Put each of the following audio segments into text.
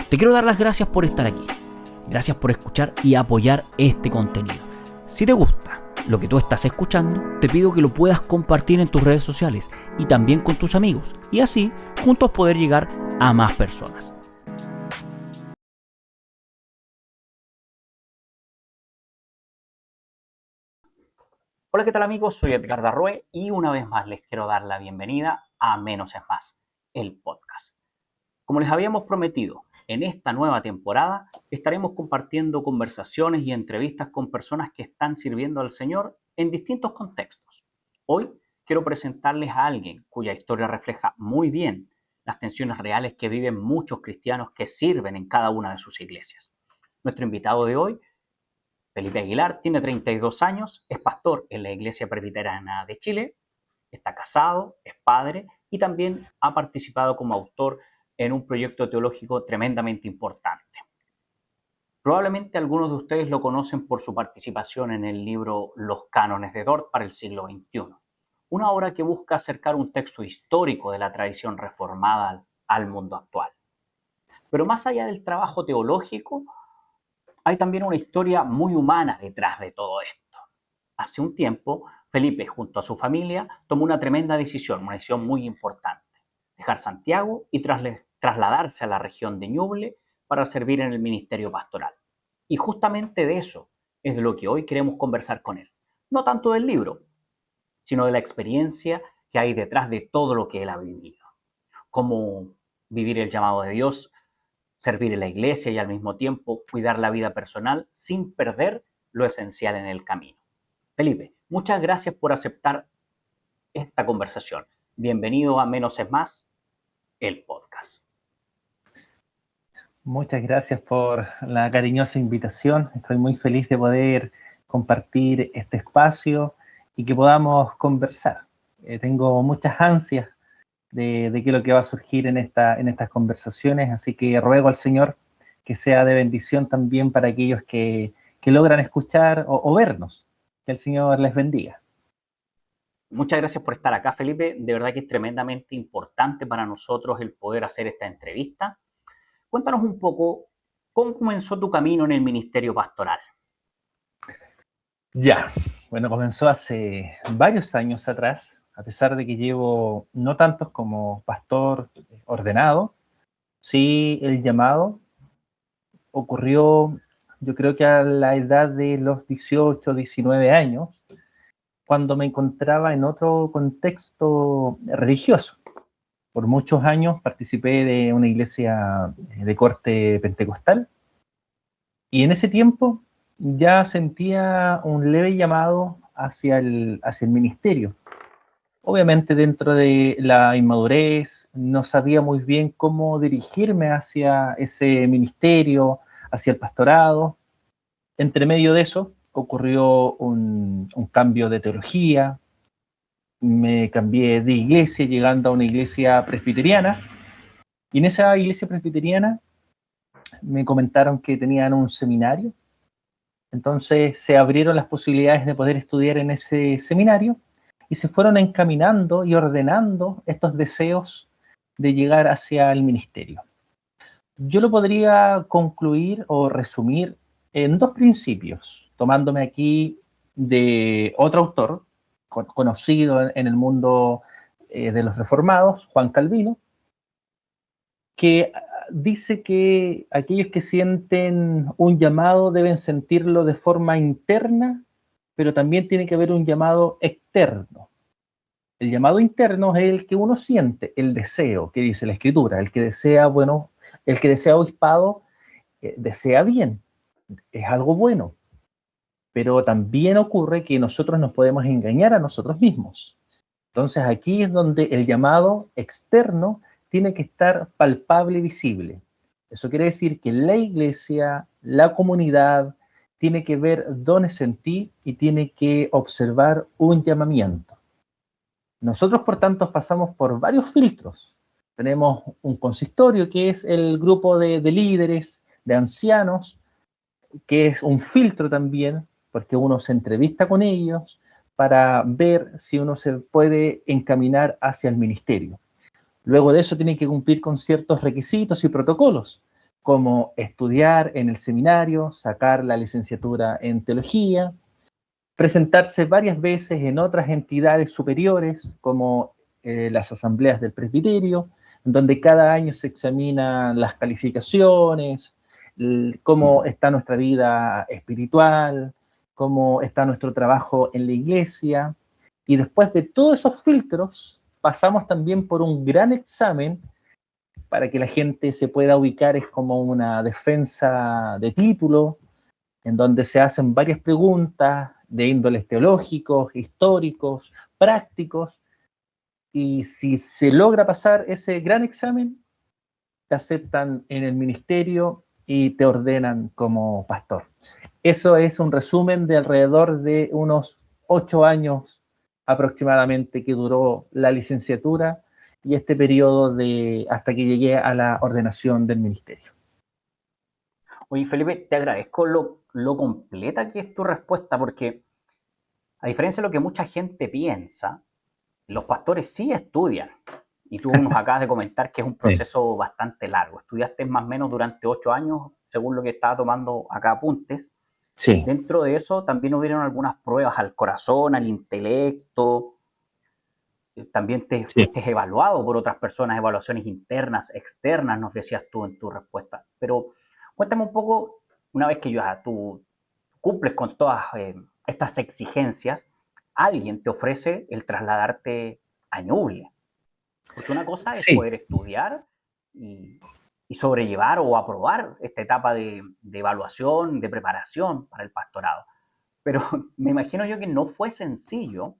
Te quiero dar las gracias por estar aquí. Gracias por escuchar y apoyar este contenido. Si te gusta lo que tú estás escuchando, te pido que lo puedas compartir en tus redes sociales y también con tus amigos, y así juntos poder llegar a más personas. Hola, ¿qué tal amigos? Soy Edgar Darroe y una vez más les quiero dar la bienvenida a Menos es Más, el podcast. Como les habíamos prometido, en esta nueva temporada estaremos compartiendo conversaciones y entrevistas con personas que están sirviendo al Señor en distintos contextos. Hoy quiero presentarles a alguien cuya historia refleja muy bien las tensiones reales que viven muchos cristianos que sirven en cada una de sus iglesias. Nuestro invitado de hoy, Felipe Aguilar, tiene 32 años, es pastor en la Iglesia Presbiteriana de Chile, está casado, es padre y también ha participado como autor en un proyecto teológico tremendamente importante. Probablemente algunos de ustedes lo conocen por su participación en el libro Los Cánones de Dort para el siglo XXI, una obra que busca acercar un texto histórico de la tradición reformada al mundo actual. Pero más allá del trabajo teológico, hay también una historia muy humana detrás de todo esto. Hace un tiempo, Felipe, junto a su familia, tomó una tremenda decisión, una decisión muy importante: dejar Santiago y trasladarse a la región de Ñuble para servir en el ministerio pastoral. Y justamente de eso es de lo que hoy queremos conversar con él. No tanto del libro, sino de la experiencia que hay detrás de todo lo que él ha vivido. Cómo vivir el llamado de Dios, servir en la iglesia y al mismo tiempo cuidar la vida personal sin perder lo esencial en el camino. Felipe, muchas gracias por aceptar esta conversación. Bienvenido a Menos es Más, el podcast. Muchas gracias por la cariñosa invitación. Estoy muy feliz de poder compartir este espacio y que podamos conversar. Tengo muchas ansias de qué es lo que va a surgir en estas conversaciones, así que ruego al Señor que sea de bendición también para aquellos que logran escuchar o vernos. Que el Señor les bendiga. Muchas gracias por estar acá, Felipe. De verdad que es tremendamente importante para nosotros el poder hacer esta entrevista. Cuéntanos un poco cómo comenzó tu camino en el ministerio pastoral. Ya, bueno, comenzó hace varios años atrás, a pesar de que llevo no tantos como pastor ordenado. Sí, el llamado ocurrió, yo creo que a la edad de los 18, 19 años, cuando me encontraba en otro contexto religioso. Por muchos años participé de una iglesia de corte pentecostal y en ese tiempo ya sentía un leve llamado hacia el ministerio. Obviamente dentro de la inmadurez no sabía muy bien cómo dirigirme hacia ese ministerio, hacia el pastorado. Entre medio de eso ocurrió un cambio de teología, me cambié de iglesia llegando a una iglesia presbiteriana y en esa iglesia presbiteriana me comentaron que tenían un seminario, entonces se abrieron las posibilidades de poder estudiar en ese seminario y se fueron encaminando y ordenando estos deseos de llegar hacia el ministerio. Yo lo podría concluir o resumir en dos principios, tomándome aquí de otro autor conocido en el mundo de los reformados, Juan Calvino, que dice que aquellos que sienten un llamado deben sentirlo de forma interna, pero también tiene que haber un llamado externo. El llamado interno es el que uno siente, el deseo, que dice la Escritura, el que desea, bueno, el que desea obispado, desea bien, es algo bueno. Pero también ocurre que nosotros nos podemos engañar a nosotros mismos. Entonces aquí es donde el llamado externo tiene que estar palpable y visible. Eso quiere decir que la iglesia, la comunidad, tiene que ver dones en ti y tiene que observar un llamamiento. Nosotros, por tanto, pasamos por varios filtros. Tenemos un consistorio, que es el grupo de líderes, de ancianos, que es un filtro también, porque uno se entrevista con ellos para ver si uno se puede encaminar hacia el ministerio. Luego de eso tiene que cumplir con ciertos requisitos y protocolos, como estudiar en el seminario, sacar la licenciatura en teología, presentarse varias veces en otras entidades superiores, como las asambleas del presbiterio, donde cada año se examinan las calificaciones, cómo está nuestra vida espiritual, cómo está nuestro trabajo en la iglesia. Y después de todos esos filtros, pasamos también por un gran examen para que la gente se pueda ubicar. Es como una defensa de título, en donde se hacen varias preguntas de índoles teológicos, históricos, prácticos, y si se logra pasar ese gran examen, te aceptan en el ministerio y te ordenan como pastor. Eso es un resumen de alrededor de unos 8 años aproximadamente que duró la licenciatura y este periodo de hasta que llegué a la ordenación del ministerio. Oye, Felipe, te agradezco lo completa que es tu respuesta, porque a diferencia de lo que mucha gente piensa, los pastores sí estudian. Y tú nos acabas de comentar que es un proceso bastante largo. Estudiaste más o menos durante 8 años, según lo que estaba tomando acá apuntes. Sí. Dentro de eso también hubieron algunas pruebas al corazón, al intelecto. También te fuiste evaluado por otras personas, evaluaciones internas, externas, nos decías tú en tu respuesta. Pero cuéntame un poco, una vez que ya tú cumples con todas estas exigencias, alguien te ofrece el trasladarte a Ñuble. Porque una cosa es Sí. poder estudiar y sobrellevar o aprobar esta etapa de evaluación, de preparación para el pastorado. Pero me imagino yo que no fue sencillo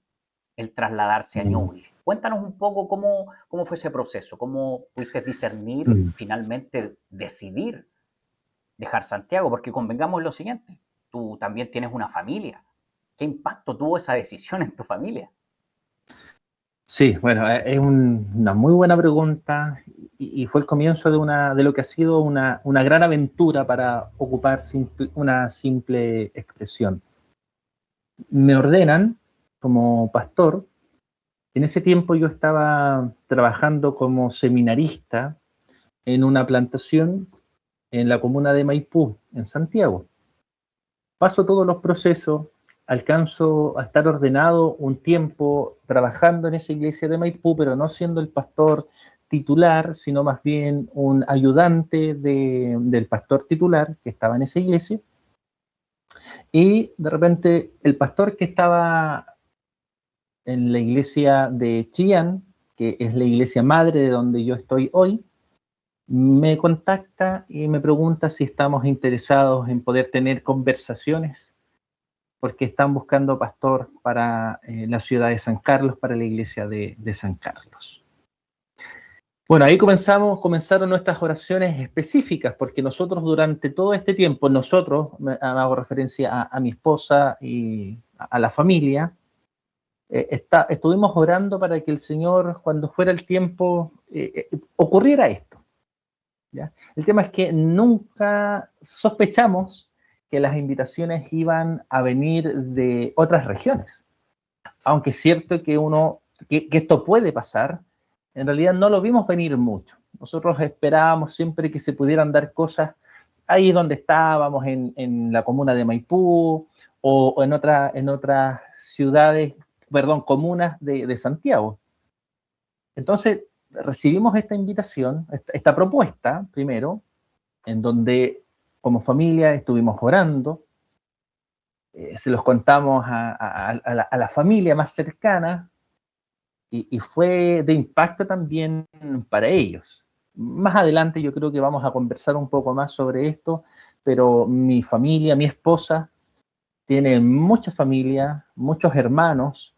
el trasladarse a Ñuble. Cuéntanos un poco cómo fue ese proceso, cómo pudiste discernir, finalmente decidir dejar Santiago, porque convengamos en lo siguiente, tú también tienes una familia. ¿Qué impacto tuvo esa decisión en tu familia? Sí, bueno, es una muy buena pregunta y fue el comienzo de lo que ha sido una gran aventura, para ocupar una simple expresión. Me ordenan como pastor. En ese tiempo yo estaba trabajando como seminarista en una plantación en la comuna de Maipú, en Santiago. Paso todos los procesos, alcanzo a estar ordenado un tiempo trabajando en esa iglesia de Maipú, pero no siendo el pastor titular, sino más bien un ayudante del pastor titular que estaba en esa iglesia. Y de repente el pastor que estaba en la iglesia de Chillán, que es la iglesia madre de donde yo estoy hoy, me contacta y me pregunta si estamos interesados en poder tener conversaciones, porque están buscando pastor para la ciudad de San Carlos, para la iglesia de San Carlos. Bueno, ahí comenzaron nuestras oraciones específicas, porque nosotros durante todo este tiempo, hago referencia a mi esposa y a la familia, estuvimos orando para que el Señor, cuando fuera el tiempo, ocurriera esto, ¿ya? El tema es que nunca sospechamos que las invitaciones iban a venir de otras regiones. Aunque es cierto que esto puede pasar, en realidad no lo vimos venir mucho. Nosotros esperábamos siempre que se pudieran dar cosas ahí donde estábamos, en la comuna de Maipú o en otras ciudades, comunas de Santiago. Entonces recibimos esta invitación, esta propuesta primero, en donde como familia estuvimos orando, se los contamos a la familia más cercana, y fue de impacto también para ellos. Más adelante yo creo que vamos a conversar un poco más sobre esto, pero mi familia, mi esposa, tiene mucha familia, muchos hermanos,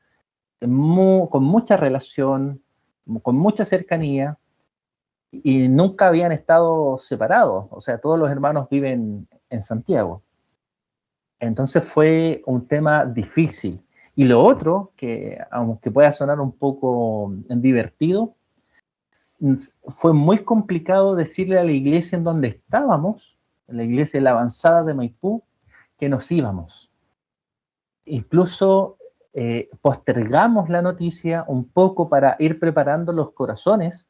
con mucha relación, con mucha cercanía, y nunca habían estado separados. O sea, todos los hermanos viven en Santiago. Entonces fue un tema difícil. Y lo otro, que aunque pueda sonar un poco divertido, fue muy complicado decirle a la iglesia en donde estábamos, la iglesia de la Avanzada de Maipú, que nos íbamos. Incluso postergamos la noticia un poco para ir preparando los corazones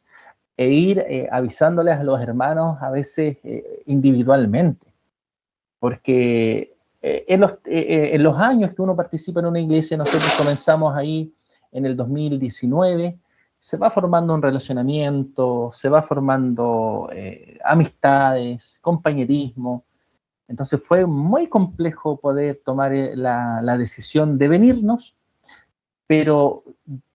e ir avisándoles a los hermanos a veces individualmente, porque en los años que uno participa en una iglesia, nosotros comenzamos ahí en el 2019, se va formando un relacionamiento, se va formando amistades, compañerismo. Entonces fue muy complejo poder tomar la decisión de venirnos, pero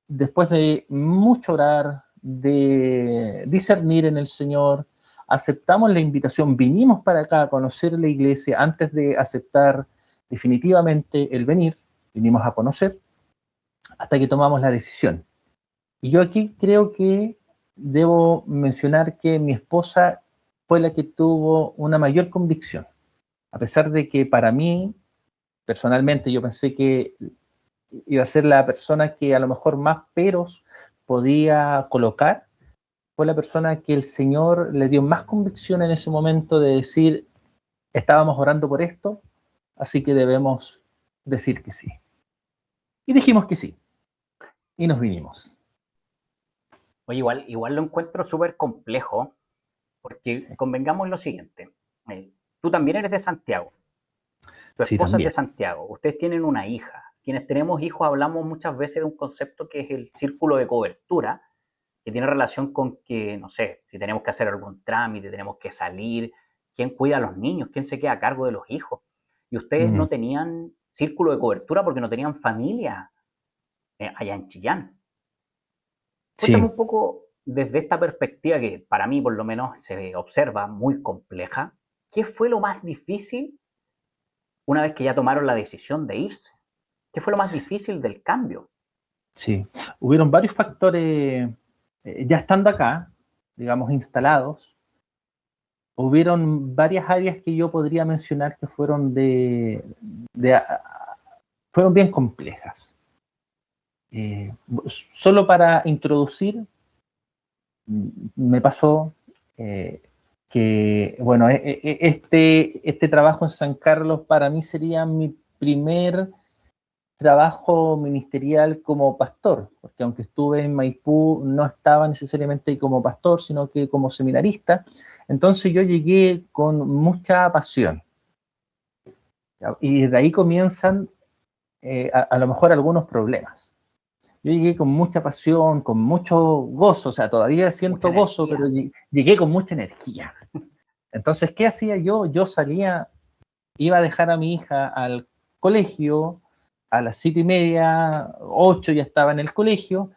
después de mucho orar, de discernir en el Señor, aceptamos la invitación, vinimos para acá a conocer la iglesia antes de aceptar definitivamente el venir, vinimos a conocer hasta que tomamos la decisión. Y yo aquí creo que debo mencionar que mi esposa fue la que tuvo una mayor convicción, a pesar de que para mí, personalmente, yo pensé que iba a ser la persona que a lo mejor más peros podía colocar, fue la persona que el Señor le dio más convicción en ese momento de decir, estábamos orando por esto, así que debemos decir que sí. Y dijimos que sí, y nos vinimos. Oye, igual lo encuentro súper complejo, porque Sí, convengamos en lo siguiente. Tú también eres de Santiago, tu sí, esposa es de también. Santiago, ustedes tienen una hija. Quienes tenemos hijos hablamos muchas veces de un concepto que es el círculo de cobertura, que tiene relación con que, no sé, si tenemos que hacer algún trámite, tenemos que salir, quién cuida a los niños, quién se queda a cargo de los hijos. Y ustedes no Mm, tenían círculo de cobertura porque no tenían familia allá en Chillán. Cuéntame sí, un poco desde esta perspectiva que para mí por lo menos se observa muy compleja. ¿Qué fue lo más difícil una vez que ya tomaron la decisión de irse? ¿Qué fue lo más difícil del cambio? sí. Hubieron varios factores, ya estando acá, digamos, instalados, hubieron varias áreas que yo podría mencionar que fueron de fueron bien complejas. Solo para introducir, me pasó que, bueno, este trabajo en San Carlos para mí sería mi primer trabajo ministerial como pastor, porque aunque estuve en Maipú, no estaba necesariamente como pastor, sino que como seminarista. Entonces yo llegué con mucha pasión. ¿Ya? Y de ahí comienzan a lo mejor algunos problemas. Yo llegué con mucha pasión, con mucho gozo, o sea, todavía Mucha siento gozo, pero energía. llegué con mucha energía. Entonces, ¿qué hacía yo? Yo salía, iba a dejar a mi hija al colegio, a las 7:30, 8 ya estaba en el colegio,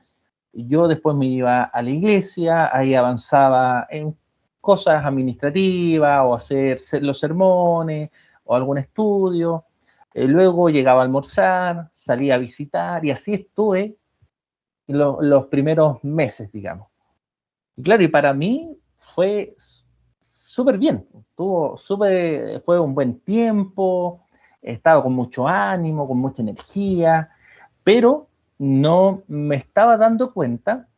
y yo después me iba a la iglesia, ahí avanzaba en cosas administrativas o hacer los sermones o algún estudio, luego llegaba a almorzar, salía a visitar y así estuve los primeros meses, digamos. Y claro, y para mí fue súper bien, fue un buen tiempo, estaba con mucho ánimo, con mucha energía, pero no me estaba dando cuenta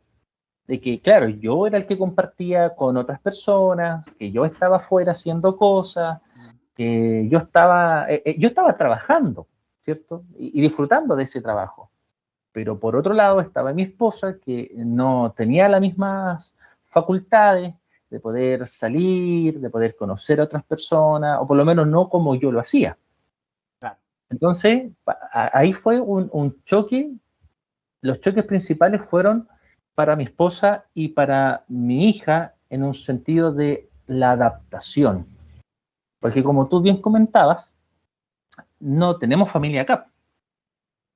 de que, claro, yo era el que compartía con otras personas, que yo estaba afuera haciendo cosas, que yo estaba trabajando, ¿cierto? Y disfrutando de ese trabajo. Pero por otro lado estaba mi esposa que no tenía las mismas facultades de poder salir, de poder conocer a otras personas, o por lo menos no como yo lo hacía. Claro. Entonces, ahí fue un choque. Los choques principales fueron para mi esposa y para mi hija en un sentido de la adaptación. Porque como tú bien comentabas, no tenemos familia acá.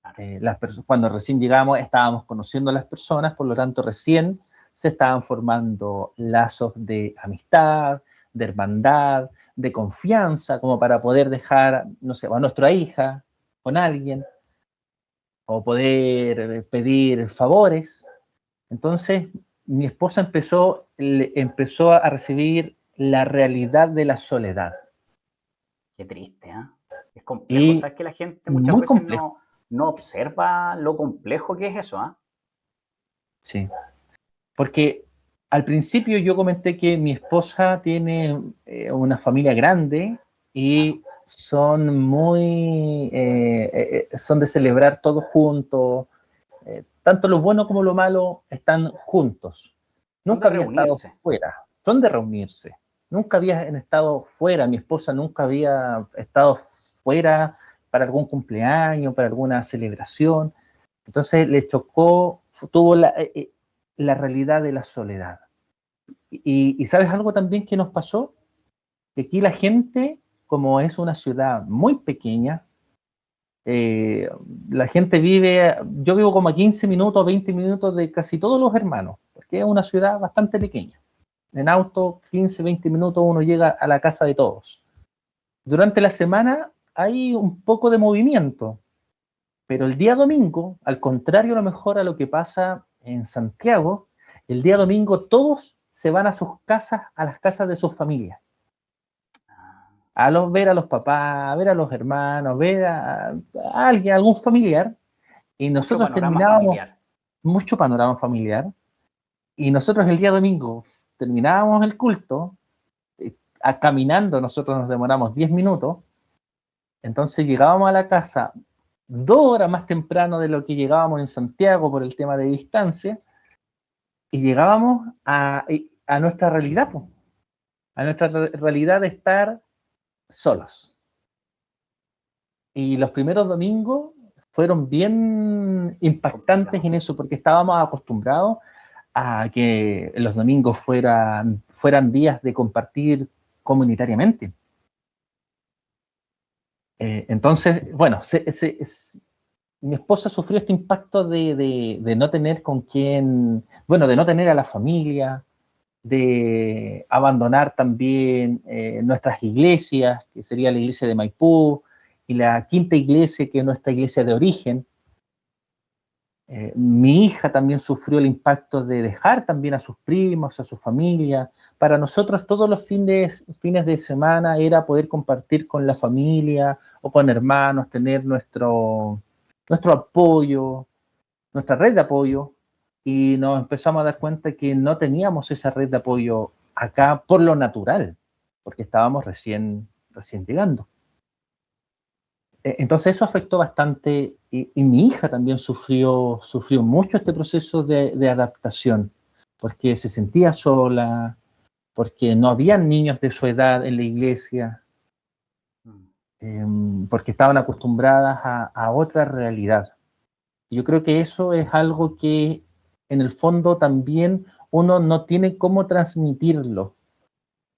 Claro. Cuando recién llegamos estábamos conociendo a las personas, por lo tanto recién se estaban formando lazos de amistad, de hermandad, de confianza, como para poder dejar, no sé, a nuestra hija con alguien, o poder pedir favores. Entonces mi esposa empezó a recibir la realidad de la soledad. Qué triste, ¿eh? Es complejo. Y ¿Sabes que la gente muchas muy veces complejo, no observa lo complejo que es eso, ¿ah? sí. Porque al principio yo comenté que mi esposa tiene una familia grande Claro. y son de celebrar todos juntos, tanto lo bueno como lo malo están juntos. Son de Nunca había estado reunirse. fuera, son de reunirse. Nunca había estado fuera, mi esposa nunca había estado fuera para algún cumpleaños, para alguna celebración. Entonces le chocó, tuvo la realidad de la soledad. Y ¿sabes algo también que nos pasó? Que aquí la gente, como es una ciudad muy pequeña, eh, la gente vive, yo vivo como a 15 minutos, 20 minutos de casi todos los hermanos, porque es una ciudad bastante pequeña. En auto, 15, 20 minutos uno llega a la casa de todos. Durante la semana hay un poco de movimiento, pero el día domingo, al contrario a lo mejor a lo que pasa en Santiago, el día domingo todos se van a sus casas, a las casas de sus familias. Ver a los papás, a ver a los hermanos, ver a alguien, algún familiar, y Mucho nosotros panorama terminábamos familiar. mucho panorama familiar, y nosotros el día domingo terminábamos el culto, caminando nosotros nos demoramos 10 minutos, entonces llegábamos a la casa 2 horas más temprano de lo que llegábamos en Santiago por el tema de distancia, y llegábamos a nuestra realidad, pues, a nuestra realidad de estar solos. Y los primeros domingos fueron bien impactantes en eso, porque estábamos acostumbrados a que los domingos fueran días de compartir comunitariamente. Entonces, bueno, mi esposa sufrió este impacto de no tener con quién, bueno, de no tener a la familia, de abandonar también nuestras iglesias, que sería la iglesia de Maipú, y la quinta iglesia, que es nuestra iglesia de origen. Mi hija también sufrió el impacto de dejar también a sus primos, a su familia. Para nosotros todos los fines de semana era poder compartir con la familia o con hermanos, tener nuestro apoyo, nuestra red de apoyo, y nos empezamos a dar cuenta que no teníamos esa red de apoyo acá por lo natural, porque estábamos recién llegando. Entonces eso afectó bastante, y mi hija también sufrió mucho este proceso de adaptación, porque se sentía sola, porque no habían niños de su edad en la iglesia, porque estaban acostumbradas a otra realidad. Yo creo que eso es algo que en el fondo también uno no tiene cómo transmitirlo.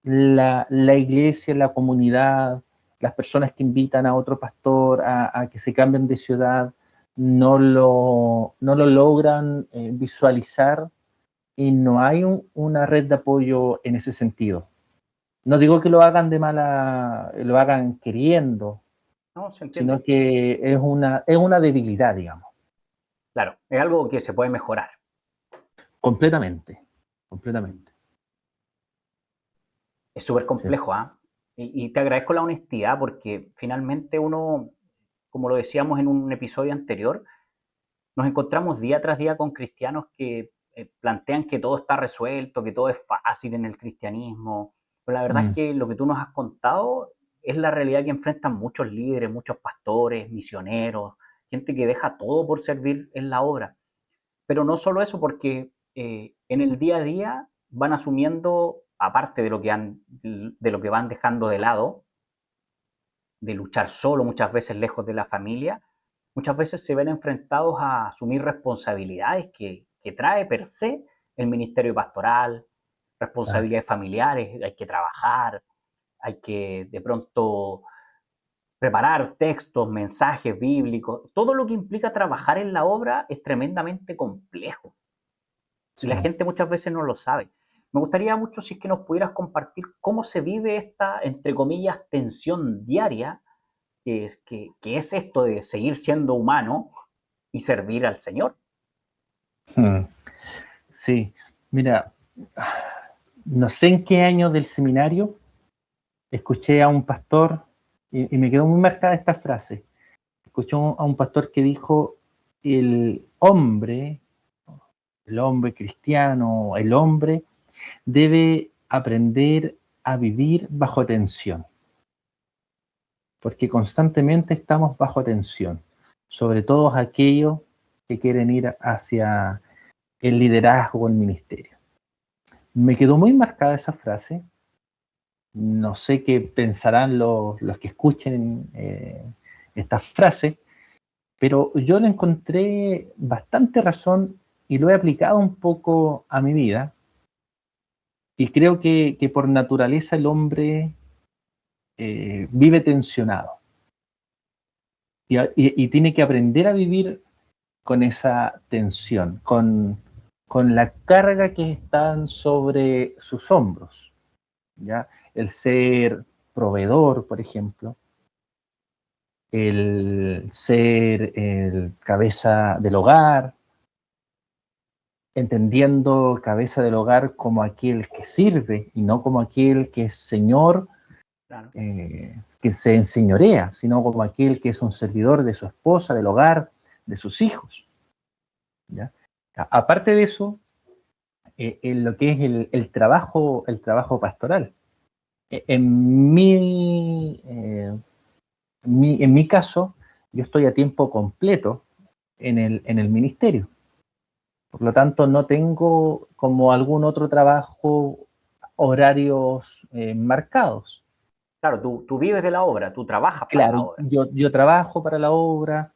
La iglesia, la comunidad, las personas que invitan a otro pastor a que se cambien de ciudad, no lo logran visualizar, y no hay una red de apoyo en ese sentido. No digo que lo hagan lo hagan queriendo, No, se entiende. sino que es una debilidad, digamos. Claro, es algo que se puede mejorar. Completamente, completamente. Es súper Sí. complejo, ¿ah? Y te agradezco la honestidad porque finalmente uno, como lo decíamos en un episodio anterior, nos encontramos día tras día con cristianos que plantean que todo está resuelto, que todo es fácil en el cristianismo. Pero la verdad es que lo que tú nos has contado es la realidad que enfrentan muchos líderes, muchos pastores, misioneros, gente que deja todo por servir en la obra. Pero no solo eso, porque en el día a día van asumiendo, aparte de lo que van dejando de lado, de luchar solo muchas veces lejos de la familia, muchas veces se ven enfrentados a asumir responsabilidades que trae per se el ministerio pastoral, Ah, responsabilidades familiares, hay que trabajar, hay que de pronto preparar textos, mensajes bíblicos, todo lo que implica trabajar en la obra es tremendamente complejo y sí. la gente muchas veces no lo sabe. Me gustaría mucho si es que nos pudieras compartir cómo se vive esta, entre comillas, tensión diaria, que es esto de seguir siendo humano y servir al Señor. Sí, mira, no sé en qué año del seminario escuché a un pastor, y me quedó muy marcada esta frase. Escuché a un pastor que dijo: el hombre, cristiano, el hombre debe aprender a vivir bajo tensión, porque constantemente estamos bajo tensión, sobre todo aquellos que quieren ir hacia el liderazgo o el ministerio. Me quedó muy marcada esa frase. No sé qué pensarán los que escuchen esta frase, pero yo le encontré bastante razón y lo he aplicado un poco a mi vida. Y creo que por naturaleza el hombre vive tensionado y tiene que aprender a vivir con esa tensión, con la carga que están sobre sus hombros, ¿ya? El ser proveedor, por ejemplo, el ser el cabeza del hogar, entendiendo cabeza del hogar como aquel que sirve y no como aquel que es señor, Claro. que se enseñorea, sino como aquel que es un servidor de su esposa, del hogar, de sus hijos, ¿ya? Aparte de eso, en lo que es el trabajo pastoral. En mi caso, yo estoy a tiempo completo en el ministerio. Por lo tanto, no tengo como algún otro trabajo horarios marcados. Claro, tú vives de la obra, tú trabajas para Claro, la obra. yo trabajo para la obra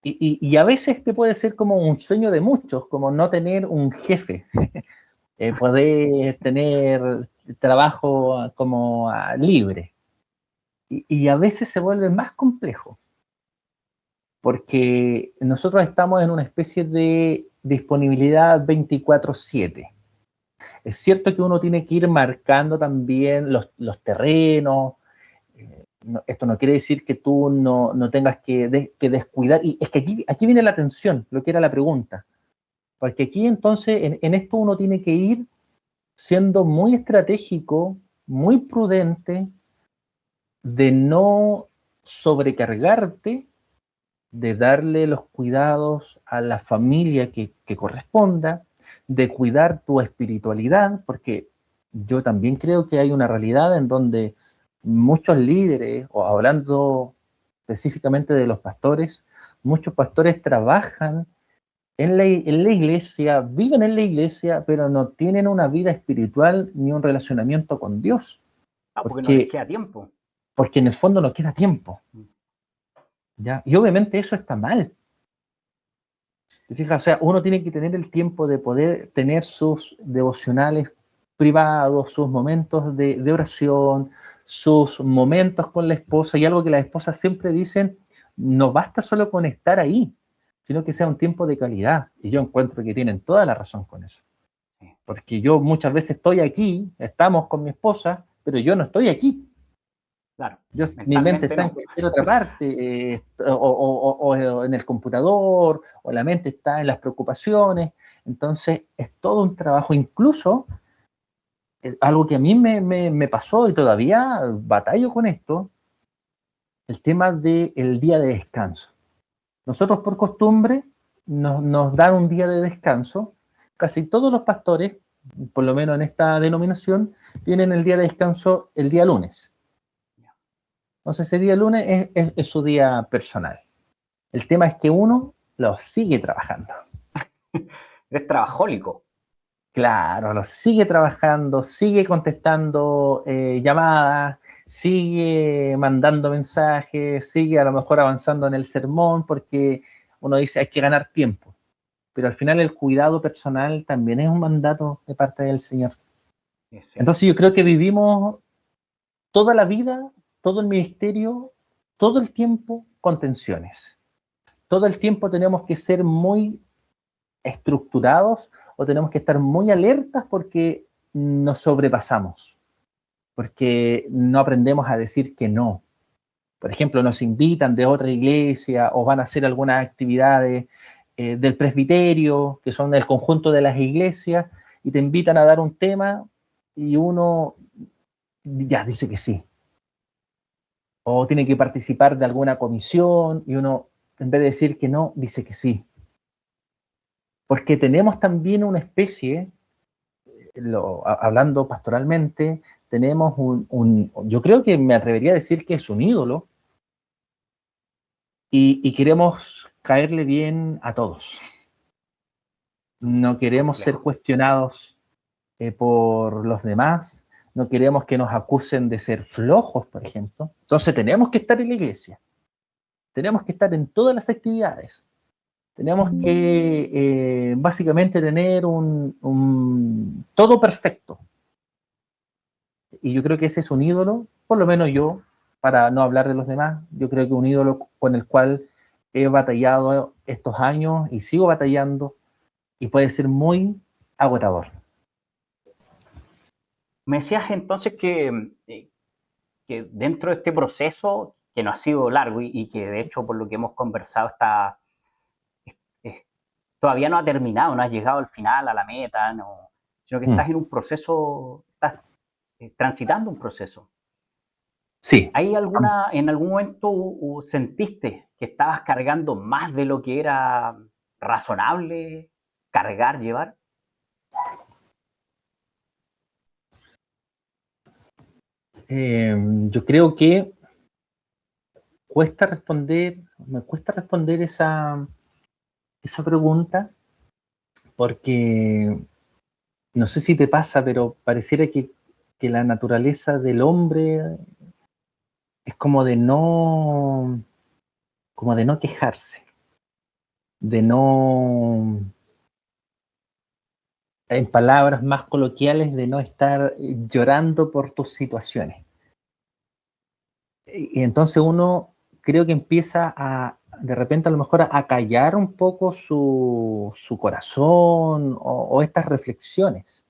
y a veces este puede ser como un sueño de muchos, como no tener un jefe, poder tener trabajo como libre. Y a veces se vuelve más complejo, porque nosotros estamos en una especie de disponibilidad 24/7. Es cierto que uno tiene que ir marcando también los terrenos. Esto no quiere decir que tú no tengas que descuidar. Y es que aquí viene la tensión, lo que era la pregunta. Porque aquí entonces en esto uno tiene que ir siendo muy estratégico, muy prudente, de no sobrecargarte, de darle los cuidados a la familia que corresponda, de cuidar tu espiritualidad, porque yo también creo que hay una realidad en donde muchos líderes, o hablando específicamente de los pastores, muchos pastores trabajan en la iglesia, viven en la iglesia, pero no tienen una vida espiritual ni un relacionamiento con Dios, Ah, porque no les porque, queda tiempo. porque en el fondo no queda tiempo, Mm. ¿ya? Y obviamente eso está mal. ¿Te fijas? O sea, uno tiene que tener el tiempo de poder tener sus devocionales privados, sus momentos de oración, sus momentos con la esposa, y algo que las esposas siempre dicen, no basta solo con estar ahí, sino que sea un tiempo de calidad. Y yo encuentro que tienen toda la razón con eso. Sí, Porque yo muchas veces estoy aquí, estamos con mi esposa, pero yo no estoy aquí. claro, Mi mente mentalmente está en no. cualquier otra parte, o en el computador, o la mente está en las preocupaciones. Entonces, es todo un trabajo, incluso algo que a mí me pasó y todavía batallo con esto, el tema del día de descanso. Nosotros por costumbre nos dan un día de descanso. Casi todos los pastores, por lo menos en esta denominación, tienen el día de descanso el día lunes. Entonces ese día lunes es su día personal. El tema es que uno lo sigue trabajando. Eres trabajólico. Claro, lo sigue trabajando, sigue contestando llamadas, sigue mandando mensajes, sigue a lo mejor avanzando en el sermón porque uno dice hay que ganar tiempo. Pero al final el cuidado personal también es un mandato de parte del Señor. Sí, Entonces yo creo que vivimos toda la vida, todo el ministerio, todo el tiempo con tensiones. Todo el tiempo tenemos que ser muy estructurados o tenemos que estar muy alertas porque nos sobrepasamos, porque no aprendemos a decir que no. Por ejemplo, nos invitan de otra iglesia o van a hacer algunas actividades del presbiterio, que son del conjunto de las iglesias, y te invitan a dar un tema y uno ya dice que sí. O tiene que participar de alguna comisión y uno, en vez de decir que no, dice que sí. Porque tenemos también una especie, hablando pastoralmente, tenemos yo creo que me atrevería a decir que es un ídolo y queremos caerle bien a todos. No es queremos ser complejo. cuestionados por los demás, no queremos que nos acusen de ser flojos, por ejemplo. Entonces tenemos que estar en la iglesia, tenemos que estar en todas las actividades, tenemos que básicamente tener un todo perfecto. Y yo creo que ese es un ídolo, por lo menos yo, para no hablar de los demás, yo creo que un ídolo con el cual he batallado estos años y sigo batallando y puede ser muy agotador. Me decías entonces que dentro de este proceso, que no ha sido largo y que de hecho por lo que hemos conversado todavía no ha terminado, no has llegado al final, a la meta, no, sino que estás en un proceso, estás transitando un proceso. Sí. ¿Hay en algún momento sentiste que estabas cargando más de lo que era razonable cargar, llevar? Yo creo que me cuesta responder esa pregunta porque no sé si te pasa, pero pareciera que la naturaleza del hombre es como de no quejarse, de no, en palabras más coloquiales, de no estar llorando por tus situaciones. Y entonces uno creo que empieza de repente a lo mejor a callar un poco su corazón o estas reflexiones.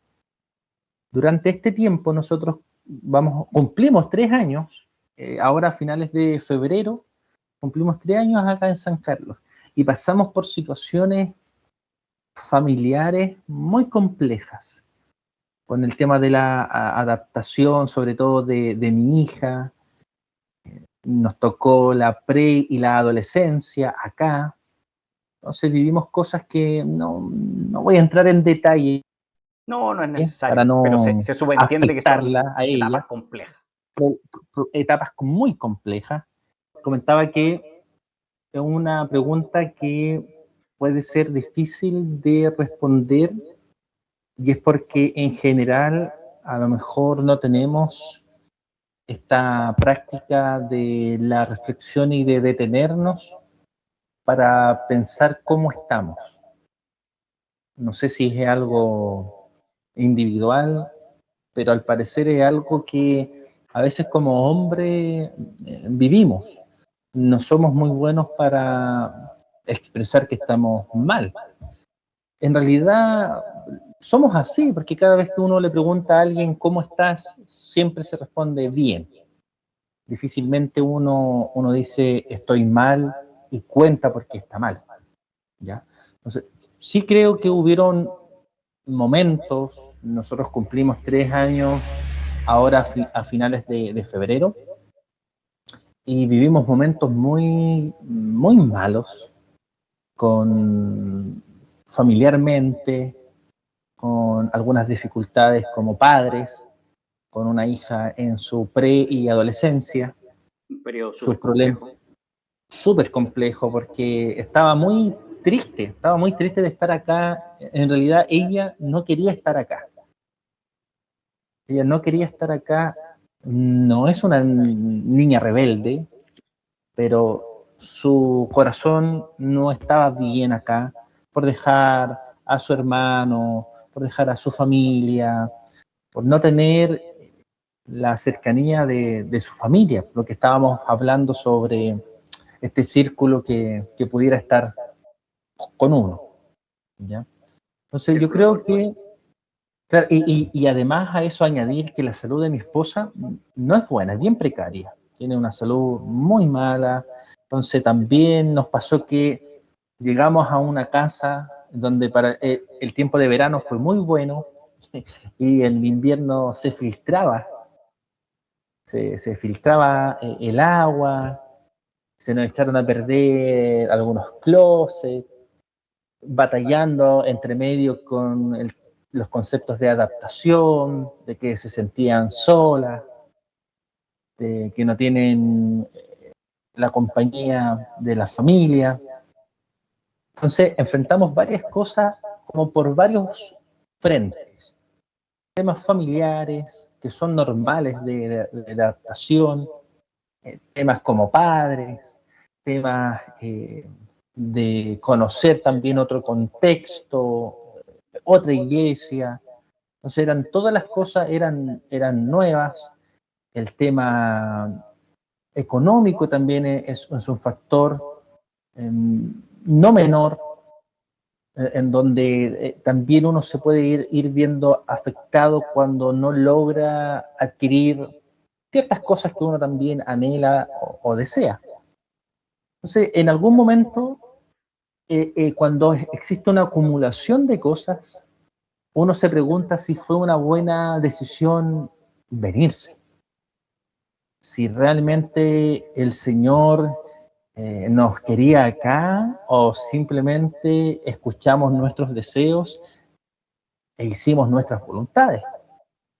Durante este tiempo nosotros cumplimos 3 años, ahora a finales de febrero, cumplimos 3 años acá en San Carlos y pasamos por situaciones familiares muy complejas, con el tema de la adaptación, sobre todo de mi hija. Nos tocó la pre y la adolescencia acá, entonces vivimos cosas que no voy a entrar en detalle No, no es para necesario, pero no se subentiende que son afectarla a etapas ella, complejas. etapas muy complejas. Comentaba que es una pregunta que puede ser difícil de responder y es porque en general a lo mejor no tenemos esta práctica de la reflexión y de detenernos para pensar cómo estamos. No sé si es algo individual, pero al parecer es algo que a veces como hombre vivimos. No somos muy buenos para expresar que estamos mal. En realidad somos así, porque cada vez que uno le pregunta a alguien cómo estás, siempre se responde bien. Difícilmente uno dice estoy mal y cuenta porque está mal, ¿ya? Entonces, sí creo que hubieron momentos, nosotros cumplimos 3 años ahora a finales de febrero y vivimos momentos muy, muy malos con familiarmente, con algunas dificultades como padres, con una hija en su pre y adolescencia, Un periodo sus súper problemas complejo. súper complejo porque estaba muy triste de estar acá. En realidad ella no quería estar acá. Ella no quería estar acá, no es una niña rebelde, pero su corazón no estaba bien acá por dejar a su hermano, por dejar a su familia, por no tener la cercanía de su familia, lo que estábamos hablando sobre este círculo que pudiera estar con uno, ¿ya? Entonces yo Círculo creo corto. que, claro, y además a eso añadir que la salud de mi esposa no es buena, es bien precaria, tiene una salud muy mala, entonces también nos pasó que llegamos a una casa donde para el tiempo de verano fue muy bueno y en invierno se filtraba el agua, se nos echaron a perder algunos closets, batallando entre medio con los conceptos de adaptación, de que se sentían solas, de que no tienen la compañía de la familia. Entonces enfrentamos varias cosas como por varios frentes. temas familiares que son normales de adaptación, temas como padres, temas de conocer también otro contexto, otra iglesia. Entonces todas las cosas eran nuevas. El tema económico también es un factor no menor, en donde también uno se puede ir viendo afectado cuando no logra adquirir ciertas cosas que uno también anhela o desea. Entonces, en algún momento, cuando existe una acumulación de cosas, uno se pregunta si fue una buena decisión venirse, si realmente el Señor nos quería acá o simplemente escuchamos nuestros deseos e hicimos nuestras voluntades.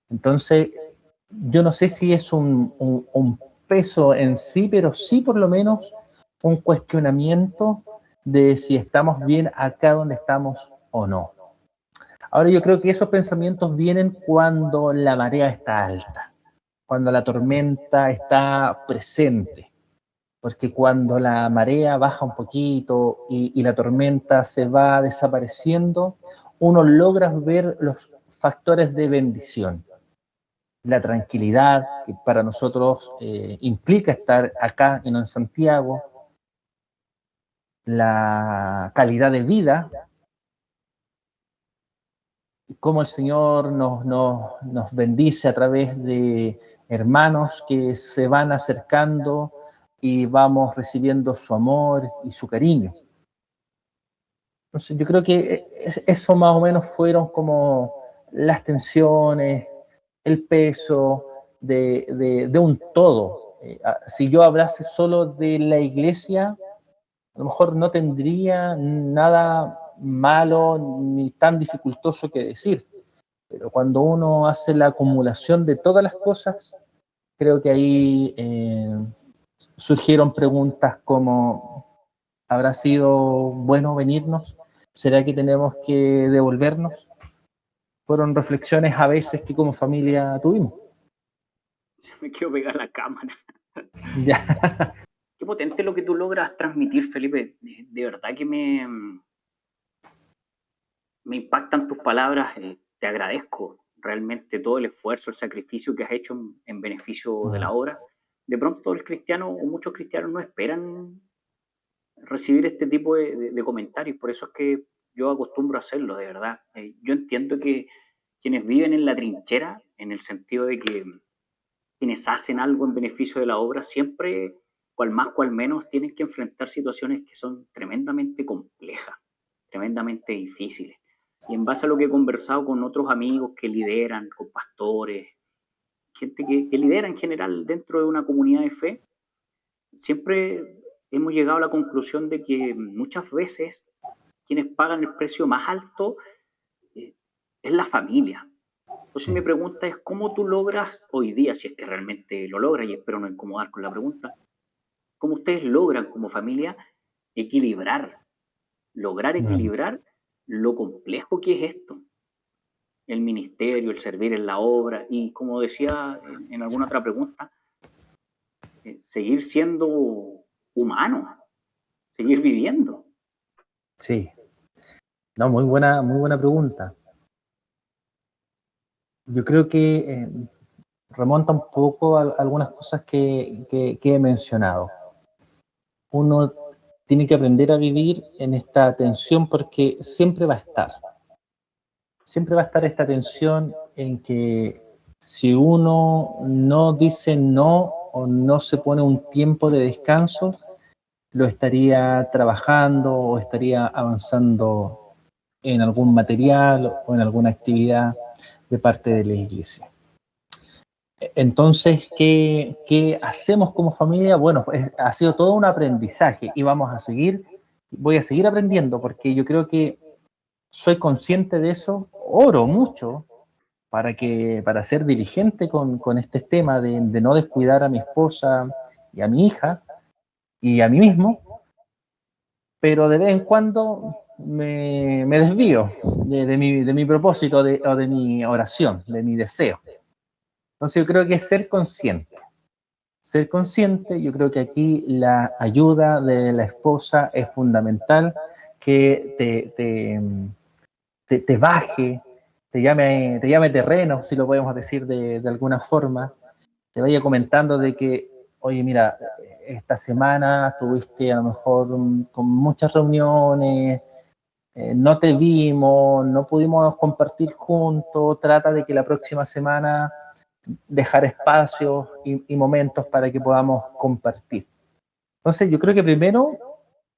Entonces, yo no sé si es un peso en sí, pero sí por lo menos un cuestionamiento de si estamos bien acá donde estamos o no. Ahora yo creo que esos pensamientos vienen cuando la marea está alta, cuando la tormenta está presente, porque cuando la marea baja un poquito y la tormenta se va desapareciendo, uno logra ver los factores de bendición. La tranquilidad que para nosotros implica estar acá y no en Santiago, la calidad de vida, cómo el Señor nos bendice a través de hermanos que se van acercando y vamos recibiendo su amor y su cariño. Entonces, yo creo que eso más o menos fueron como las tensiones, el peso de un todo. Si yo hablase solo de la iglesia, a lo mejor no tendría nada malo ni tan dificultoso que decir. Pero cuando uno hace la acumulación de todas las cosas, creo que ahí surgieron preguntas como, ¿habrá sido bueno venirnos? ¿Será que tenemos que devolvernos? Fueron reflexiones a veces que como familia tuvimos. Se me quiero pegar la cámara. Ya. Qué potente lo que tú logras transmitir, Felipe. De verdad que me impactan tus palabras. Te agradezco realmente todo el esfuerzo, el sacrificio que has hecho en beneficio de la obra. De pronto el cristiano o muchos cristianos no esperan recibir este tipo de comentarios, por eso es que yo acostumbro a hacerlo, de verdad. Yo entiendo que quienes viven en la trinchera, en el sentido de que quienes hacen algo en beneficio de la obra, siempre, cual más, cual menos, tienen que enfrentar situaciones que son tremendamente complejas, tremendamente difíciles. Y en base a lo que he conversado con otros amigos que lideran, con pastores, gente que lidera en general dentro de una comunidad de fe, siempre hemos llegado a la conclusión de que muchas veces quienes pagan el precio más alto eh, es la familia. Entonces mi pregunta es, ¿cómo tú logras hoy día, si es que realmente lo logras, y espero no incomodar con la pregunta, cómo ustedes logran como familia equilibrar, lograr equilibrar lo complejo que es esto? El ministerio, el servir en la obra y, como decía en alguna otra pregunta, seguir siendo humano, seguir viviendo. Sí. No, muy buena pregunta. Yo creo que remonta un poco a algunas cosas que he mencionado. Uno tiene que aprender a vivir en esta tensión porque siempre va a estar. Siempre va a estar esta tensión en que si uno no dice no o no se pone un tiempo de descanso, lo estaría trabajando o estaría avanzando en algún material o en alguna actividad de parte de la iglesia. Entonces, ¿qué hacemos como familia? Bueno, ha sido todo un aprendizaje y voy a seguir aprendiendo porque yo creo que soy consciente de eso, oro mucho para ser diligente con este tema de no descuidar a mi esposa y a mi hija y a mí mismo, pero de vez en cuando me desvío de mi propósito o de mi oración, de mi deseo. Entonces yo creo que es ser consciente. Ser consciente, yo creo que aquí la ayuda de la esposa es fundamental, que te baje, te llame terreno, si lo podemos decir de alguna forma, te vaya comentando de que, oye, mira, esta semana tuviste a lo mejor con muchas reuniones, no te vimos, no pudimos compartir juntos, trata de que la próxima semana dejar espacios y momentos para que podamos compartir. Entonces, yo creo que primero,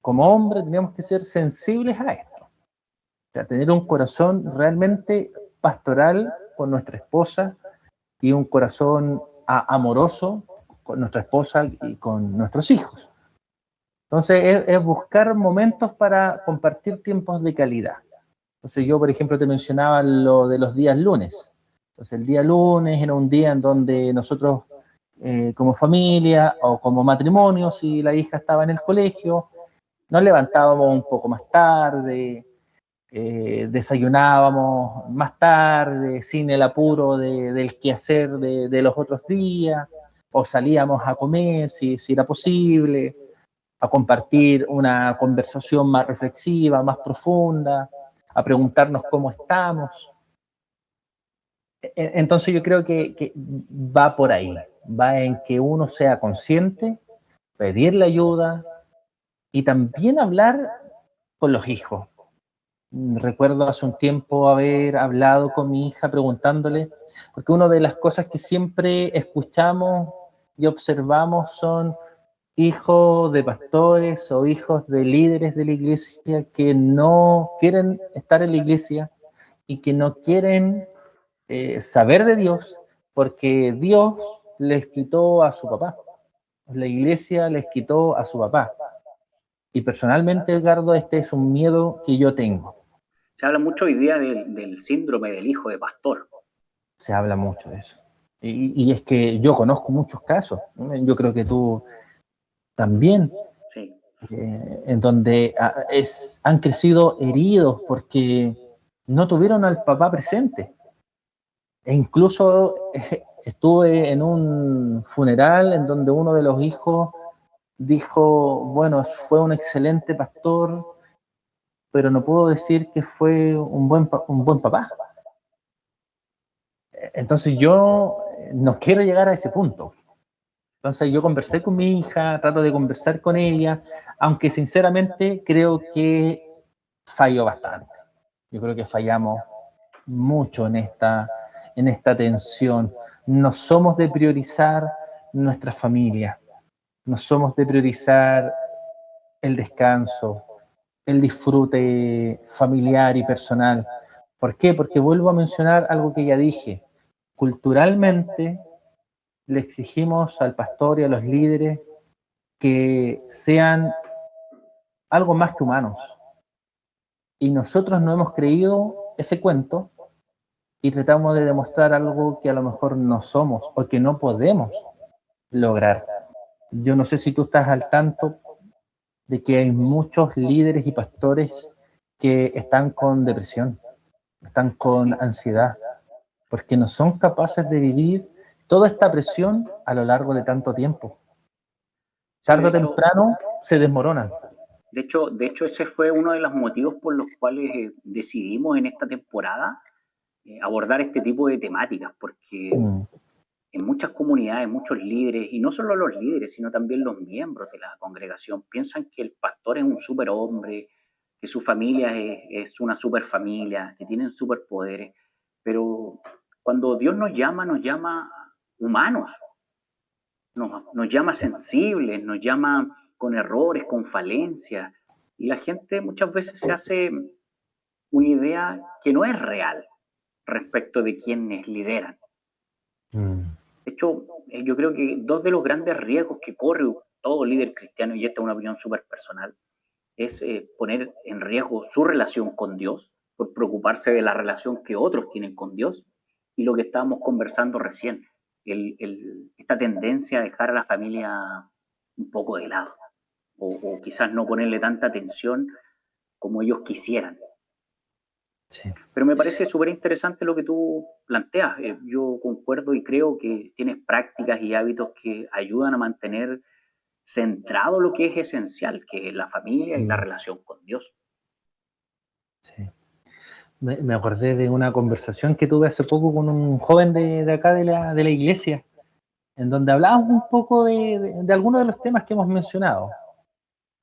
como hombres, tenemos que ser sensibles a esto. O sea, tener un corazón realmente pastoral con nuestra esposa y un corazón amoroso con nuestra esposa y con nuestros hijos. Entonces, es buscar momentos para compartir tiempos de calidad. Entonces, yo, por ejemplo, te mencionaba lo de los días lunes. Entonces, el día lunes era un día en donde nosotros, como familia o como matrimonio, si la hija estaba en el colegio, nos levantábamos un poco más tarde, desayunábamos más tarde, sin el apuro del quehacer de los otros días, o salíamos a comer si era posible, a compartir una conversación más reflexiva, más profunda, a preguntarnos cómo estamos. Entonces yo creo que va por ahí, va en que uno sea consciente, pedirle ayuda y también hablar con los hijos. Recuerdo hace un tiempo haber hablado con mi hija preguntándole, porque una de las cosas que siempre escuchamos y observamos son hijos de pastores o hijos de líderes de la iglesia que no quieren estar en la iglesia y que no quieren saber de Dios porque Dios les quitó a su papá, la iglesia les quitó a su papá. Y personalmente, Edgardo, este es un miedo que yo tengo. Se habla mucho hoy día del síndrome del hijo de pastor. Se habla mucho de eso. Y es que yo conozco muchos casos, ¿no? Yo creo que tú también, Sí. en donde han crecido heridos porque no tuvieron al papá presente. E incluso estuve en un funeral en donde uno de los hijos dijo, bueno, fue un excelente pastor, pero no puedo decir que fue un buen papá. Entonces yo no quiero llegar a ese punto. Entonces yo conversé con mi hija, trato de conversar con ella, aunque sinceramente creo que falló bastante. Yo creo que fallamos mucho en esta tensión. No somos de priorizar nuestra familia, no somos de priorizar el descanso, el disfrute familiar y personal. ¿Por qué? Porque vuelvo a mencionar algo que ya dije. Culturalmente le exigimos al pastor y a los líderes que sean algo más que humanos. Y nosotros no hemos creído ese cuento y tratamos de demostrar algo que a lo mejor no somos o que no podemos lograr. Yo no sé si tú estás al tanto de que hay muchos líderes y pastores que están con depresión, están con Sí. ansiedad, porque no son capaces de vivir toda esta presión a lo largo de tanto tiempo. Sí, Tarde o temprano se desmoronan. de hecho, ese fue uno de los motivos por los cuales decidimos en esta temporada abordar este tipo de temáticas, porque Mm, en muchas comunidades, muchos líderes, y no solo los líderes, sino también los miembros de la congregación, piensan que el pastor es un superhombre, que su familia es una superfamilia, que tienen superpoderes, pero cuando Dios nos llama humanos, nos llama sensibles, nos llama con errores, con falencias, y la gente muchas veces se hace una idea que no es real respecto de quienes lideran. mm, De hecho, yo creo que dos de los grandes riesgos que corre todo líder cristiano, y esta es una opinión súper personal, es poner en riesgo su relación con Dios por preocuparse de la relación que otros tienen con Dios y lo que estábamos conversando recién, esta tendencia a dejar a la familia un poco de lado o quizás no ponerle tanta atención como ellos quisieran. Sí. Pero me parece súper interesante lo que tú planteas. Yo concuerdo y creo que tienes prácticas y hábitos que ayudan a mantener centrado lo que es esencial, que es la familia y la relación con Dios. Sí. Me acordé de una conversación que tuve hace poco con un joven de acá de la iglesia, en donde hablábamos un poco de algunos de los temas que hemos mencionado.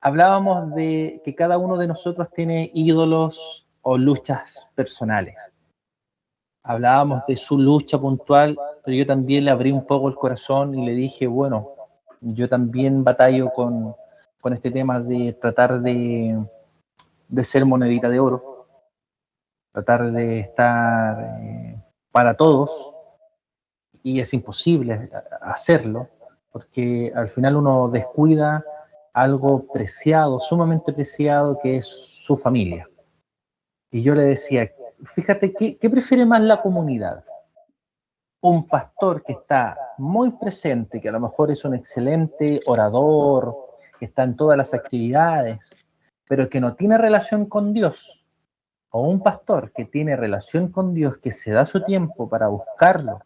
Hablábamos de que cada uno de nosotros tiene ídolos o luchas personales. Hablábamos de su lucha puntual, pero yo también le abrí un poco el corazón y le dije, bueno, yo también batallo con este tema de tratar de ser monedita de oro, tratar de estar para todos, y es imposible hacerlo, porque al final uno descuida algo preciado, sumamente preciado, que es su familia. Y yo le decía, fíjate, ¿qué prefiere más la comunidad? Un pastor que está muy presente, que a lo mejor es un excelente orador, que está en todas las actividades, pero que no tiene relación con Dios, o un pastor que tiene relación con Dios, que se da su tiempo para buscarlo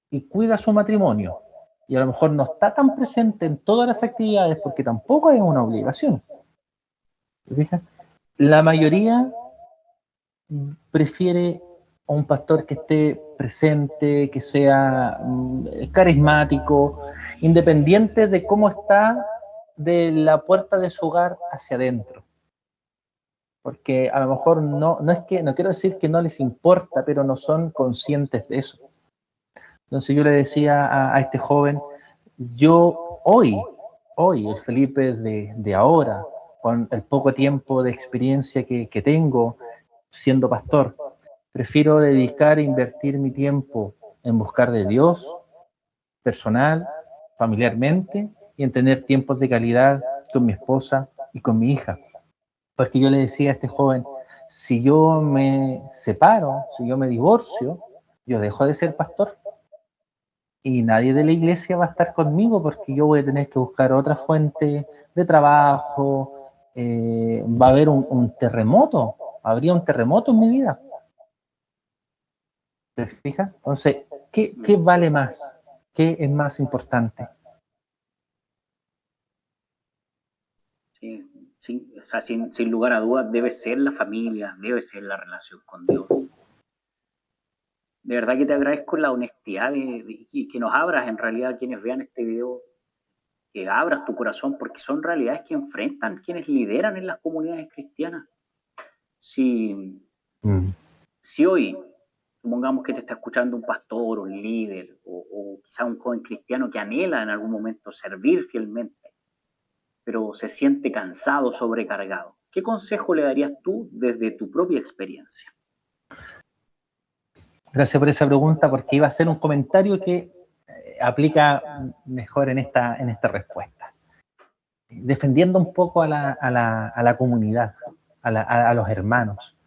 y cuida su matrimonio, y a lo mejor no está tan presente en todas las actividades porque tampoco es una obligación. ¿Te fijas? La mayoría prefiere a un pastor que esté presente, que sea carismático, independiente de cómo está de la puerta de su hogar hacia adentro. Porque a lo mejor no quiero decir que no les importa, pero no son conscientes de eso. Entonces yo le decía a este joven, yo hoy, el Felipe de ahora, con el poco tiempo de experiencia que tengo siendo pastor, prefiero dedicar e invertir mi tiempo en buscar de Dios, personal, familiarmente, y en tener tiempos de calidad con mi esposa y con mi hija. Porque yo le decía a este joven, si yo me separo, si yo me divorcio, yo dejo de ser pastor. Y nadie de la iglesia va a estar conmigo porque yo voy a tener que buscar otra fuente de trabajo, va a haber un terremoto, habría un terremoto en mi vida. ¿Te fijas? Entonces, ¿qué vale más? ¿Qué es más importante? Sí, sí, o sea, sin lugar a dudas debe ser la familia, debe ser la relación con Dios. De verdad que te agradezco la honestidad y que nos abras en realidad quienes vean este video, que abras tu corazón, porque son realidades que enfrentan quienes lideran en las comunidades cristianas. Si, si hoy, supongamos que te está escuchando un pastor, un líder, o quizá un joven cristiano que anhela en algún momento servir fielmente, pero se siente cansado, sobrecargado, ¿qué consejo le darías tú desde tu propia experiencia? Gracias por esa pregunta, porque iba a ser un comentario que aplica mejor en esta respuesta. Defendiendo un poco a la comunidad, a los hermanos.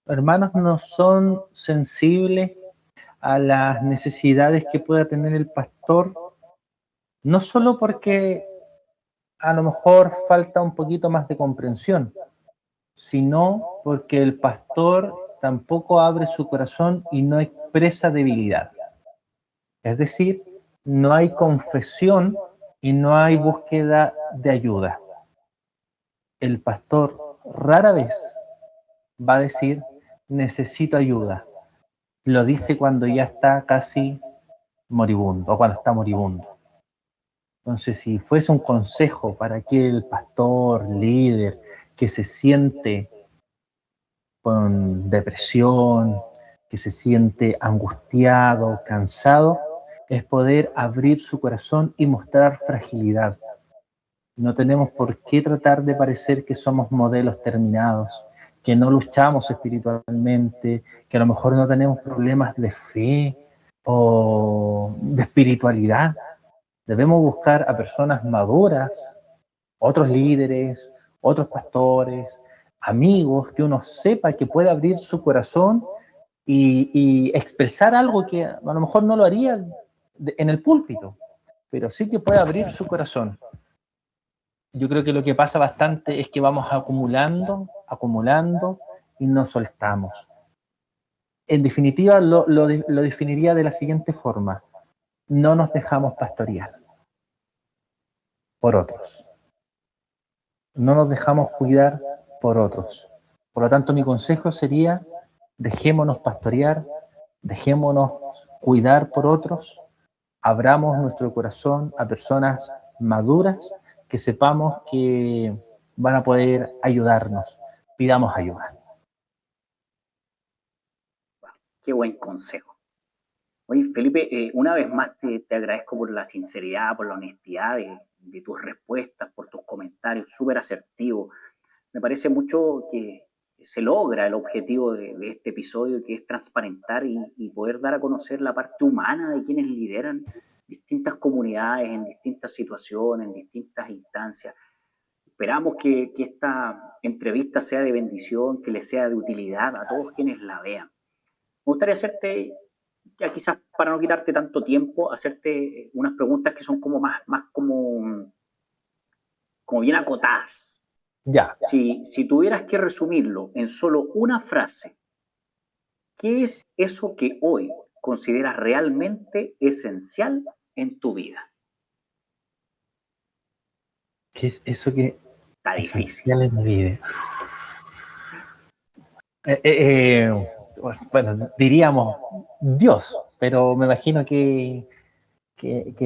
Los hermanos no son sensibles a las necesidades que pueda tener el pastor, no solo porque a lo mejor falta un poquito más de comprensión, sino porque el pastor tampoco abre su corazón y no expresa debilidad. Es decir, no hay confesión y no hay búsqueda de ayuda. El pastor rara vez va a decir, necesito ayuda. Lo dice cuando ya está casi moribundo o cuando está moribundo. Entonces, si fuese un consejo para aquel pastor, líder, que se siente con depresión, que se siente angustiado, cansado, es poder abrir su corazón y mostrar fragilidad. No tenemos por qué tratar de parecer que somos modelos terminados, que no luchamos espiritualmente, que a lo mejor no tenemos problemas de fe o de espiritualidad. Debemos buscar a personas maduras, otros líderes, otros pastores, amigos, que uno sepa que puede abrir su corazón y expresar algo que a lo mejor no lo haría en el púlpito, pero sí que puede abrir su corazón. Yo creo que lo que pasa bastante es que vamos acumulando acumulando y no soltamos. En definitiva, lo definiría de la siguiente forma: no nos dejamos pastorear por otros, no nos dejamos cuidar por otros. Por lo tanto, mi consejo sería: dejémonos pastorear, dejémonos cuidar por otros, abramos nuestro corazón a personas maduras que sepamos que van a poder ayudarnos. Pidamos ayuda. Qué buen consejo. Oye, Felipe, una vez más te agradezco por la sinceridad, por la honestidad de tus respuestas, por tus comentarios, súper asertivos. Me parece mucho que se logra el objetivo de este episodio, que es transparentar y poder dar a conocer la parte humana de quienes lideran distintas comunidades en distintas situaciones, en distintas instancias. Esperamos que esta entrevista sea de bendición, que le sea de utilidad a todos quienes la vean. Me gustaría hacerte, ya quizás para no quitarte tanto tiempo, hacerte unas preguntas que son como más como bien acotadas. Ya. Si tuvieras que resumirlo en solo una frase, ¿qué es eso que hoy consideras realmente esencial en tu vida? ¿Qué es eso que Está es difícil. esencial en mi vida? Bueno, diríamos Dios, pero me imagino que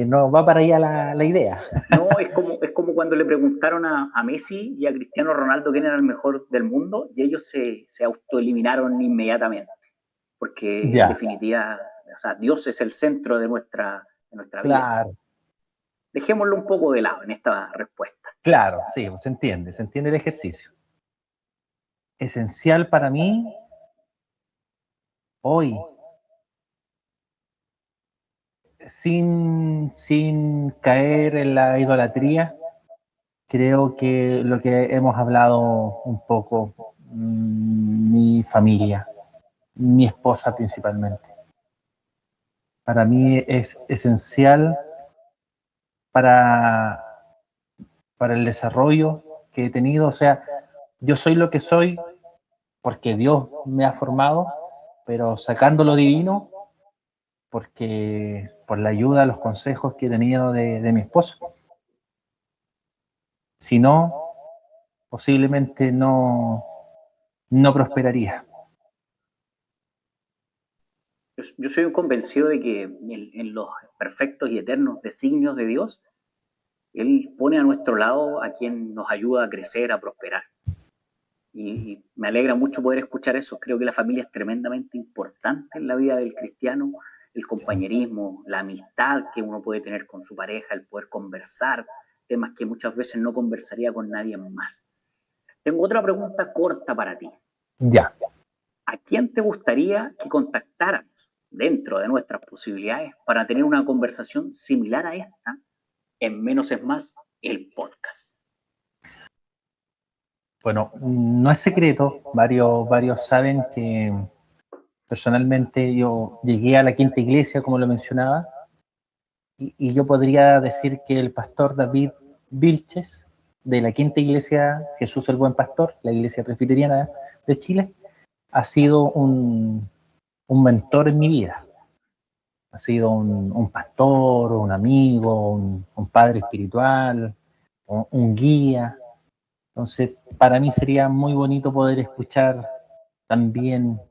no va para allá la idea. No, es como cuando le preguntaron a Messi y a Cristiano Ronaldo quién era el mejor del mundo y ellos se autoeliminaron inmediatamente, porque en Ya, definitiva, o sea, Dios es el centro de nuestra vida. claro, Dejémoslo un poco de lado en esta respuesta. claro, sí, se entiende el ejercicio. Esencial para mí hoy, sin caer en la idolatría, creo que lo que hemos hablado un poco, mi familia, mi esposa principalmente. Para mí es esencial para, para el desarrollo que he tenido. O sea, yo soy lo que soy porque Dios me ha formado, pero sacando lo divino, porque por la ayuda, los consejos que he tenido de mi esposa. Si no, posiblemente no prosperaría. Yo soy un convencido de que en los perfectos y eternos designios de Dios, Él pone a nuestro lado a quien nos ayuda a crecer, a prosperar. Y me alegra mucho poder escuchar eso. Creo que la familia es tremendamente importante en la vida del cristiano, el compañerismo, la amistad que uno puede tener con su pareja, el poder conversar, temas que muchas veces no conversaría con nadie más. Tengo otra pregunta corta para ti. Ya. ¿A quién te gustaría que contactáramos dentro de nuestras posibilidades para tener una conversación similar a esta en Menos es Más, el podcast? Bueno, no es secreto, varios saben que personalmente yo llegué a la Quinta Iglesia, como lo mencionaba, y yo podría decir que el pastor David Vilches, de la Quinta Iglesia Jesús el Buen Pastor, la Iglesia Presbiteriana de Chile, ha sido un mentor en mi vida. Ha sido un pastor, un amigo, un padre espiritual, un guía. Entonces, para mí sería muy bonito poder escuchar también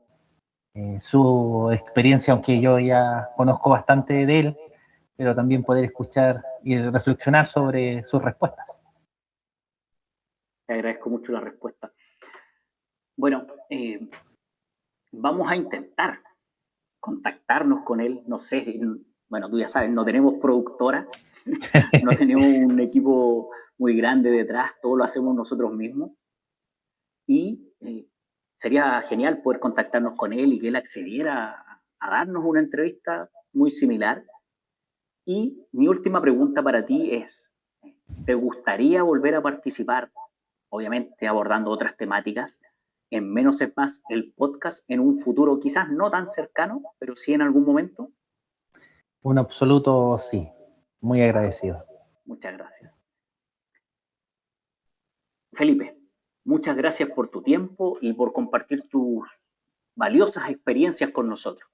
su experiencia, aunque yo ya conozco bastante de él, pero también poder escuchar y reflexionar sobre sus respuestas. Te agradezco mucho la respuesta. Bueno, vamos a intentar contactarnos con él. No sé si, bueno, tú ya sabes, no tenemos productora, no tenemos un equipo muy grande detrás, todo lo hacemos nosotros mismos. Y sería genial poder contactarnos con él y que él accediera a darnos una entrevista muy similar. Y mi última pregunta para ti es, ¿te gustaría volver a participar, obviamente abordando otras temáticas, en Menos es Más, el podcast, en un futuro quizás no tan cercano, pero sí en algún momento? Un absoluto sí, muy agradecido. Muchas gracias. Felipe, Muchas gracias por tu tiempo y por compartir tus valiosas experiencias con nosotros.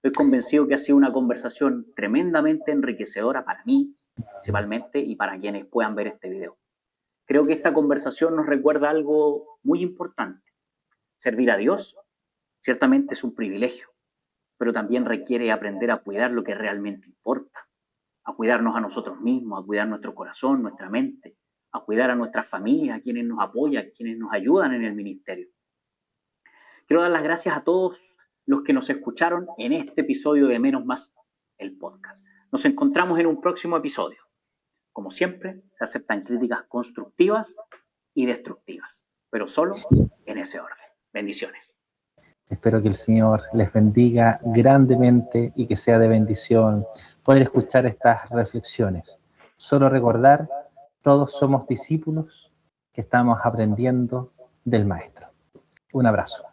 Estoy convencido que ha sido una conversación tremendamente enriquecedora para mí, principalmente, y para quienes puedan ver este video. Creo que esta conversación nos recuerda algo muy importante. Servir a Dios ciertamente es un privilegio, pero también requiere aprender a cuidar lo que realmente importa, a cuidarnos a nosotros mismos, a cuidar nuestro corazón, nuestra mente, a cuidar a nuestras familias, a quienes nos apoyan, a quienes nos ayudan en el ministerio. Quiero dar las gracias a todos los que nos escucharon en este episodio de Menos Más, el podcast. Nos encontramos en un próximo episodio. Como siempre, se aceptan críticas constructivas y destructivas, pero solo en ese orden. Bendiciones. Espero que el Señor les bendiga grandemente y que sea de bendición poder escuchar estas reflexiones. Solo recordar, todos somos discípulos que estamos aprendiendo del Maestro. Un abrazo.